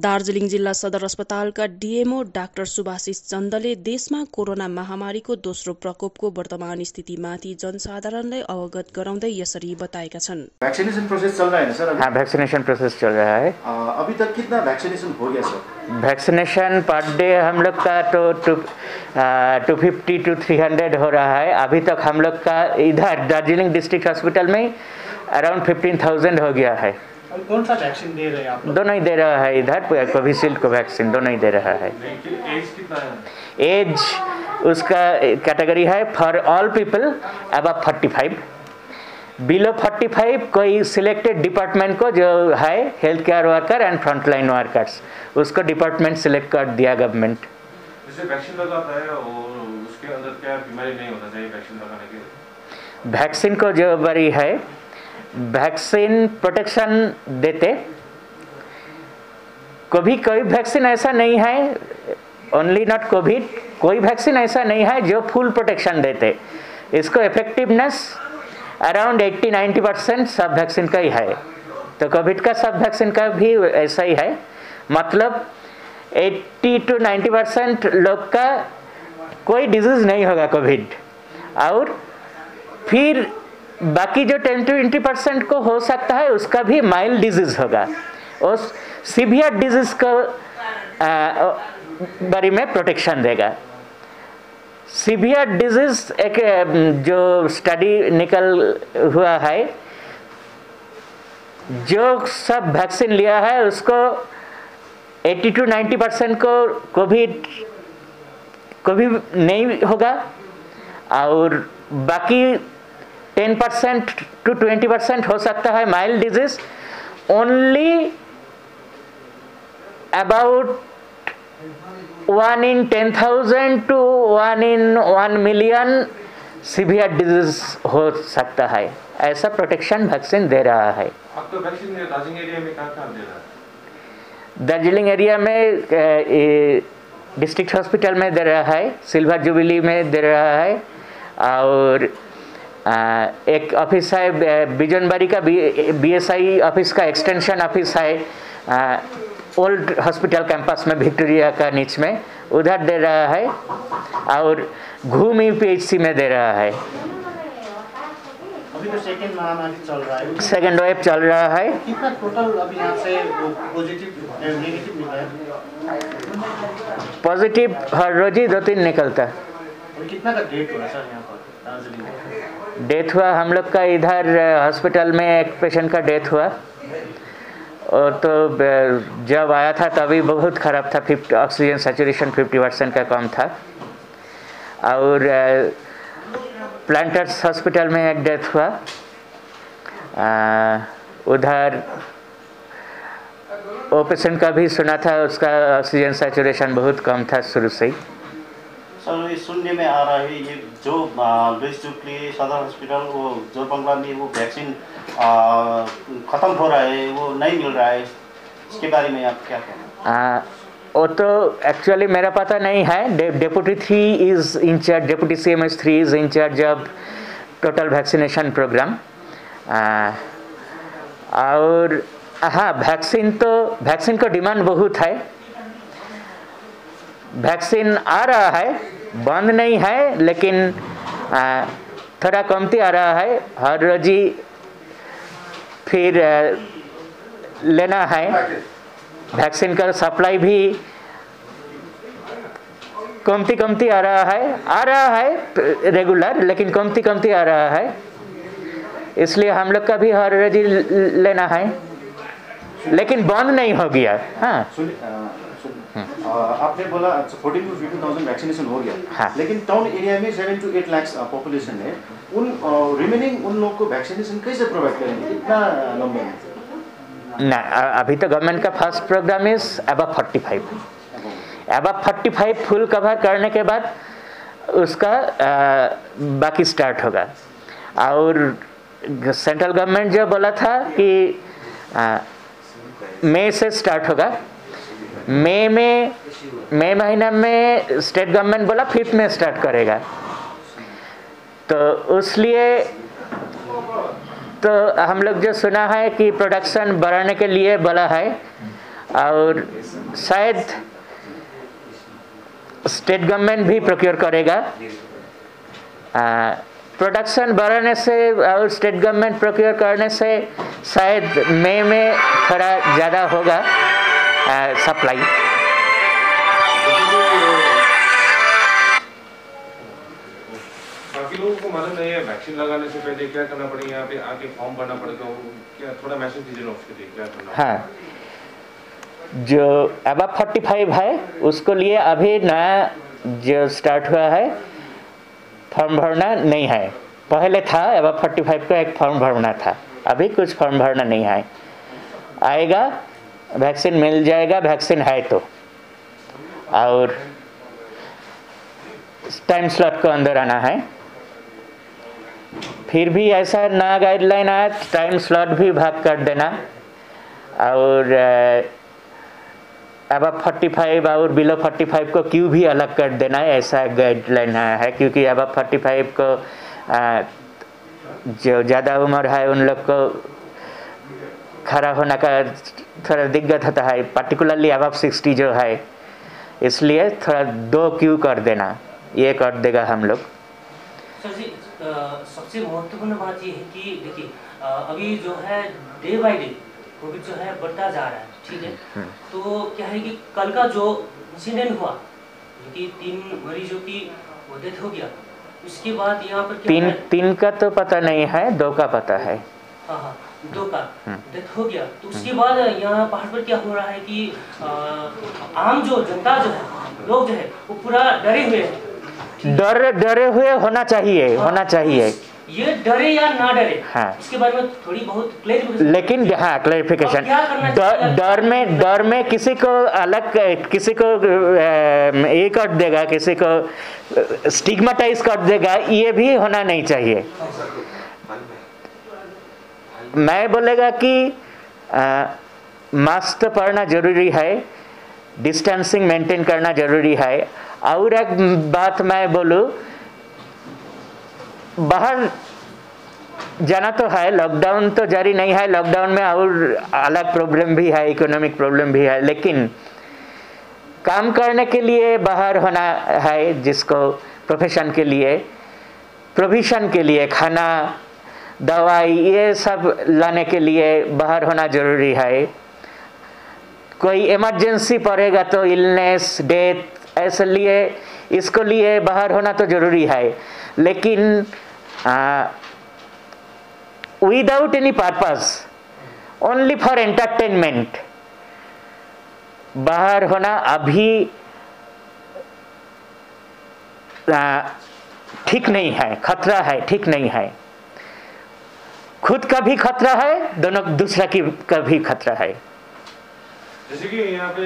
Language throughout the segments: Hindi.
दार्जिलिङ जिल्ला सदर अस्पतालका डीएमओ डाक्टर सुभाषिष चन्दले देशमा कोरोना महामारीको दोस्रो प्रकोपको वर्तमान स्थितिमाथि जनसाधारणलाई अवगत गराउँदै यसरी बताएका छन्। वैक्सीनेशन प्रोसेस चल रहा है ना सर? हाँ, वैक्सीनेशन प्रोसेस चल रहा है। अभी तक कितना वैक्सीनेशन हो गया सर? वैक्सीनेशन पर डे हम लोग का तो 250 to 300 हो रहा है। अभी तक हम लोग का इधर दार्जिलिंग डिस्ट्रिक्ट हॉस्पिटल में अराउंड 15,000 हो गया है। कौन सा वैक्सीन दे रहे हैं आप? दोनों ही दे रहा है, इधर कोविशील्ड को वैक्सीन दोनों ही दे रहा है। एज कितना है? एज उसका कैटेगरी है for all people above 45। Below 45 कोई सिलेक्टेड डिपार्टमेंट को जो है health care worker and frontline workers, उसको डिपार्टमेंट सिलेक्ट कर दिया गवर्नमेंट। जैसे वैक्सीन लगाता है और उसके अंदर क्या बीमारी नहीं होना चाहिए वैक्सीन लगाने के? वैक्सीन को जो बड़ी है, वैक्सीन प्रोटेक्शन देते, कोई वैक्सीन ऐसा नहीं है, ओनली नॉट कोविड, कोई वैक्सीन ऐसा नहीं है जो फुल प्रोटेक्शन देते। इसको इफेक्टिवनेस अराउंड 80-90% सब वैक्सीन का ही है। तो कोविड का सब वैक्सीन का भी ऐसा ही है, मतलब 80 to 90% लोग का कोई डिजीज नहीं होगा कोविड, और फिर बाकी जो 10-20% को हो सकता है उसका भी माइल्ड डिजीज होगा, और सीवियर डिजीज को बारे में प्रोटेक्शन देगा। सीवियर डिजीज एक जो स्टडी निकल हुआ है, जो सब वैक्सीन लिया है उसको 80 to 90% को कोविड नहीं होगा, और बाकी 10% to 20% हो सकता है mild disease. Only about 1 in 10,000 to 1 in 1 million severe disease हो सकता है। ऐसा प्रोटेक्शन वैक्सीन दे रहा है। अब तो वैक्सीन दार्जिलिंग एरिया में कहाँ दे रहा है? दार्जिलिंग एरिया में डिस्ट्रिक्ट हॉस्पिटल में दे रहा है, सिल्वर जुबिली में दे रहा है, और एक ऑफिस है बिजनबारी का बीएसआई ऑफिस का एक्सटेंशन ऑफिस है ओल्ड हॉस्पिटल कैंपस में विक्टोरिया का नीच में, उधर दे रहा है, और घूम यूपीएचसी में दे रहा है। अभी तो सेकंड महामारी चल रहा है, सेकंड वेव चल रहा है। कितना टोटल अभी यहाँ से पॉजिटिव नेगेटिव मिला है? पॉजिटिव हर रोज ही 2-3 निकलता है। और कितना का डेट हुआ सर यहाँ पर दार्जिलिंग में? डेथ हुआ हम लोग का इधर हॉस्पिटल में एक पेशेंट का डेथ हुआ, और तो जब आया था तभी बहुत ख़राब था, ऑक्सीजन सैचुरेशन 50% का कम था। और प्लांटर्स हॉस्पिटल में एक डेथ हुआ, उधर वो पेशेंट का भी सुना था, उसका ऑक्सीजन सैचुरेशन बहुत कम था शुरू से ही। सर ये सुनने में आ रहा है ये जो बेसिकली सदर हॉस्पिटल वो जोरबंगला में वो वैक्सीन ख़त्म हो रहा है, वो नहीं मिल रहा है, इसके बारे में आप क्या कहना? वो तो एक्चुअली मेरा पता नहीं है। Deputy 3 is incharge, deputy CMS 3 is incharge of total vaccination programme. और हाँ, वैक्सीन को डिमांड बहुत है, वैक्सीन आ रहा है, बंद नहीं है, लेकिन थोड़ा कमती आ रहा है। हर रोज ही फिर लेना है। वैक्सीन का सप्लाई भी कमती आ रहा है रेगुलर, लेकिन कमती आ रहा है, इसलिए हम लोग का भी हर रोज ही लेना है, लेकिन बंद नहीं हो गया। हाँ, आपने बोला 14 to 15,000 वैक्सीनेशन हो गया। हाँ। लेकिन टाउन एरिया में 7 to 8 लाख पॉपुलेशन है, उन रिमेनिंग उन लोग को वैक्सीनेशन कैसे प्रोवाइड करेंगे, इतना नंबर में? ना, अभी तो गवर्नमेंट का first programme is above 45 full cover करने के बाद उसका बाकी स्टार्ट होगा। और सेंट्रल गवर्नमेंट जो बोला था कि मई से स्टार्ट होगा, मई महीना में स्टेट गवर्नमेंट बोला 5 में स्टार्ट करेगा, तो इसलिए तो हम लोग जो सुना है कि प्रोडक्शन बढ़ाने के लिए बोला है, और शायद स्टेट गवर्नमेंट भी प्रोक्योर करेगा। प्रोडक्शन बढ़ाने से और स्टेट गवर्नमेंट प्रोक्योर करने से शायद मई में थोड़ा ज़्यादा होगा सप्लाई। बाकी लोगों को मालूम नहीं है वैक्सीन लगाने से पहले क्या करना पड़ेगा, यहाँ पे आके फॉर्म भरना पड़ेगा, क्या थोड़ा मैसेज दीजिए ना उसके लिए क्या करना। हाँ, जो अबव 45 है उसको लिए अभी नया जो स्टार्ट हुआ है फॉर्म भरना नहीं है। पहले था अबव 45 का एक फॉर्म भरना था, अभी कुछ फॉर्म भरना नहीं है। आएगा, वैक्सीन मिल जाएगा, वैक्सीन है तो, और टाइम स्लॉट को अंदर आना है। फिर भी ऐसा नया गाइडलाइन आया, टाइम स्लॉट भी भाग कर देना, और अबव 45 और बिलो 45 को क्यों भी अलग कर देना है, ऐसा गाइडलाइन आया है। क्योंकि अबव 45 को जो ज़्यादा उम्र है उन लोग को खड़ा होने का थोड़ा दिक्कत होता है, पर्टिकुलरली अबव 60 जो है, इसलिए थोड़ा 2 क्यों कर देना, ये कर देगा हम लोग। सर जी, सबसे महत्वपूर्ण बात ये है कि देखिए अभी जो है डे बाय डे कोविड जो है बढ़ता जा रहा है, ठीक है। तो क्या है कि कल का जो इंसिडेंट हुआ कि 3 मरीजों की डेथ हो गया, उसके बाद यहाँ पर क्या तीन का तो पता नहीं है, 2 का पता है। हाँ, 2 का डेथ हो गया। तो उसके बाद यहाँ पहाड़ पर क्या हो रहा है कि आम जो जनता जो है, लोग जो है वो पूरा डरे हुए हैं। डरे हुए होना चाहिए, हाँ, होना चाहिए। ये डरे या ना डरे, हाँ, इसके बारे में थोड़ी बहुत क्लैरिफिकेशन। लेकिन हाँ, क्लैरिफिकेशन, डर में किसी को अलग, किसी को ये कर देगा, किसी को स्टिग्मेटाइज कर देगा, ये भी होना नहीं चाहिए। मैं बोलेगा कि मास्क तो पहनना जरूरी है, डिस्टेंसिंग मेंटेन करना जरूरी है। और एक बात मैं बोलूँ, बाहर जाना तो है, लॉकडाउन तो जारी नहीं है, लॉकडाउन में और अलग प्रॉब्लम भी है, इकोनॉमिक प्रॉब्लम भी है, लेकिन काम करने के लिए बाहर होना है, जिसको प्रोफेशन के लिए, प्रोविजन के लिए, खाना दवाई ये सब लाने के लिए बाहर होना जरूरी है। कोई इमरजेंसी पड़ेगा तो इलनेस, डेथ, ऐसे लिए इसको लिए बाहर होना तो जरूरी है, लेकिन without any purpose, only for entertainment बाहर होना अभी ठीक नहीं है, खतरा है, ठीक नहीं है। खुद का भी खतरा है, दोनों दूसरा की का भी खतरा है। जैसे कि यहाँ पे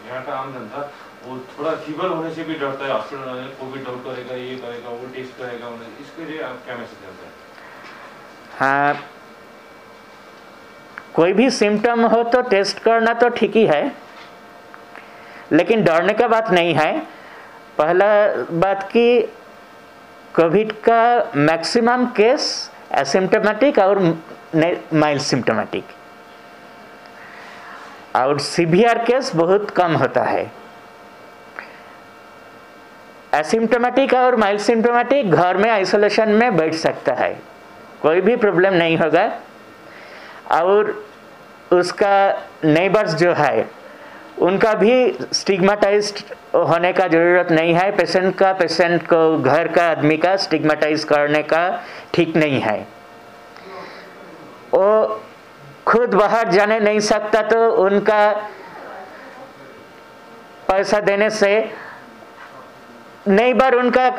यहाँ का आम जनता वो थोड़ा फीवर होने से भी डरता है, हॉस्पिटल में कोविड डाउट करेगा, ये करेगा, वो टेस्ट करेगा, इसके लिए आप क्या मैसेज देते हैं? हाँ, कोई भी सिम्टम हो तो टेस्ट करना तो ठीक ही है, लेकिन डरने का बात नहीं है। पहला बात कि कोविड का मैक्सिमम केस एसिम्टोमेटिक और माइल्ड सिम्टोमेटिक, और सीवियर केस बहुत कम होता है। एसिम्टोमेटिक और माइल्ड सिम्टोमेटिक घर में आइसोलेशन में बैठ सकता है, कोई भी प्रॉब्लम नहीं होगा। और उसका नेबर्स जो है उनका भी स्टिग्मेटाइज्ड होने का ज़रूरत नहीं है। पेशेंट को, घर का आदमी का स्टिग्मेटाइज करने का ठीक नहीं है। वो खुद बाहर जाने नहीं सकता तो उनका पैसा देने से नेबर उनका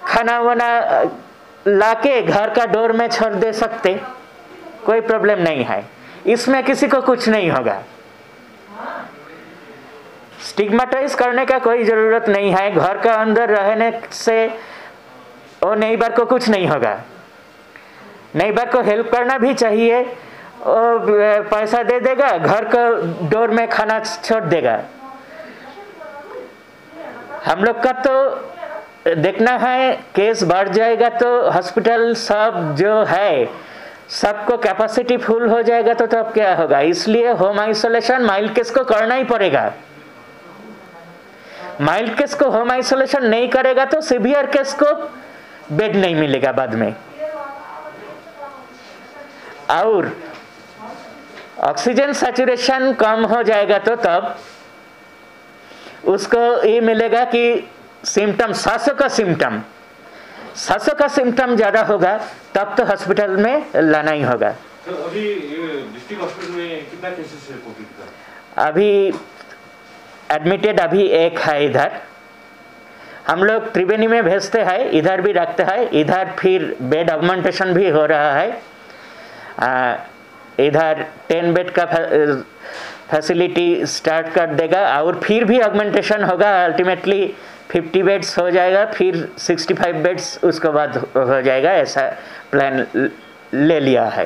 खाना वाना लाके घर का डोर में छोड़ दे सकते, कोई प्रॉब्लम नहीं है, इसमें किसी को कुछ नहीं होगा। स्टिग्मेटाइज करने का कोई ज़रूरत नहीं है। घर का अंदर रहने से वो नेबर को कुछ नहीं होगा। नेबर को हेल्प करना भी चाहिए, वो पैसा दे देगा, घर का डोर में खाना छोड़ देगा। हम लोग का तो देखना है, केस बढ़ जाएगा तो हॉस्पिटल सब जो है सबको कैपेसिटी फुल हो जाएगा तो अब क्या होगा? इसलिए होम आइसोलेशन माइल्ड केस को करना ही पड़ेगा। माइल्ड केस को होम आइसोलेशन नहीं करेगा तो सीवियर केस को बेड नहीं मिलेगा बाद में। और ऑक्सीजन सैचुरेशन कम हो जाएगा तो तब उसको ये मिलेगा कि सिम्टम, सांसों का सिम्टम ज्यादा होगा, तब तो हॉस्पिटल में लाना ही होगा। तो अभी डिस्ट्रिक्ट हॉस्पिटल में कितना केसेस है कोविड का? अभी एडमिटेड अभी एक है इधर। हम लोग त्रिवेणी में भेजते हैं, इधर भी रखते हैं। इधर फिर बेड ऑगमेंटेशन भी हो रहा है। इधर 10 बेड का फैसिलिटी स्टार्ट कर देगा और फिर भी ऑगमेंटेशन होगा। अल्टीमेटली 50 बेड्स हो जाएगा, फिर 65 बेड्स उसके बाद हो जाएगा। ऐसा प्लान ले लिया है।